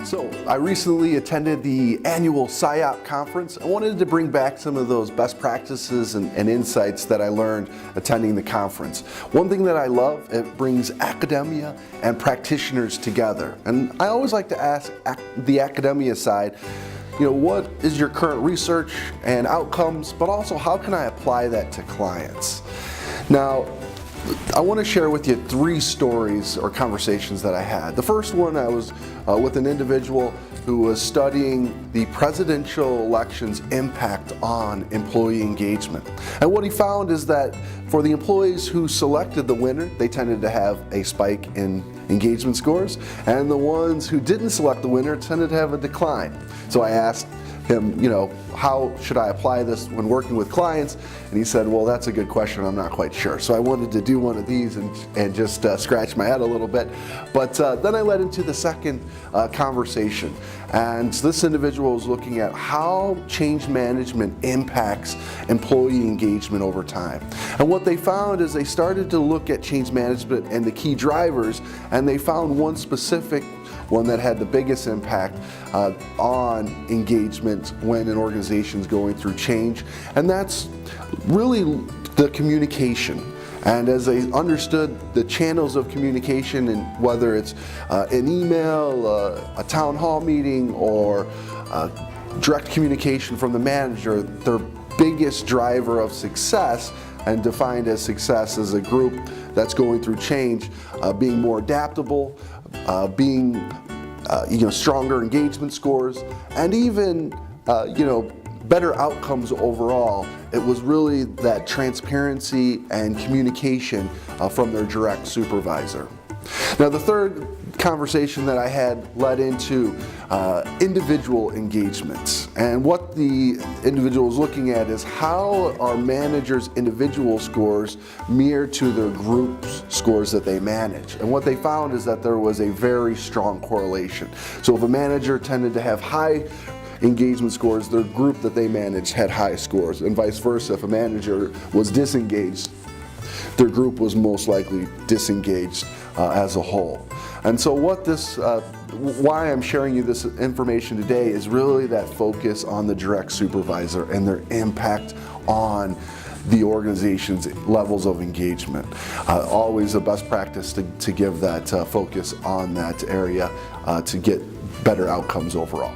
So I recently attended the annual SIOP Conference. I wanted to bring back some of those best practices and insights that I learned attending the conference. One thing that I love, it brings academia and practitioners together. And I always like to ask the academia side, what is your current research and outcomes, but also how can I apply that to clients? Now, I want to share with you 3 stories or conversations that I had. The first one, I was with an individual who was studying the presidential election's impact on employee engagement. And what he found is that for the employees who selected the winner, they tended to have a spike in engagement scores, and the ones who didn't select the winner tended to have a decline. So I asked him, how should I apply this when working with clients? And he said, well, that's a good question, I'm not quite sure. So I wanted to do one of these and just scratch my head a little bit. But then I led into the second conversation. And this individual was looking at how change management impacts employee engagement over time. And what they found is they started to look at change management and the key drivers, and they found one specific one that had the biggest impact on engagement when an organization is going through change, and that's really the communication. And as they understood the channels of communication, and whether it's an email, a town hall meeting, or direct communication from the manager, their biggest driver of success, and defined as success as a group that's going through change, being more adaptable, being stronger engagement scores, and even better outcomes overall. It was really that transparency and communication from their direct supervisor. Now, the third conversation that I had led into individual engagements. And what the individual was looking at is how are managers' individual scores mirror to their group scores that they manage. And what they found is that there was a very strong correlation. So if a manager tended to have high engagement scores, their group that they managed had high scores, and vice versa. If a manager was disengaged, their group was most likely disengaged as a whole. And so why I'm sharing you this information today is really that focus on the direct supervisor and their impact on the organization's levels of engagement. Always a best practice to give that focus on that area to get better outcomes overall.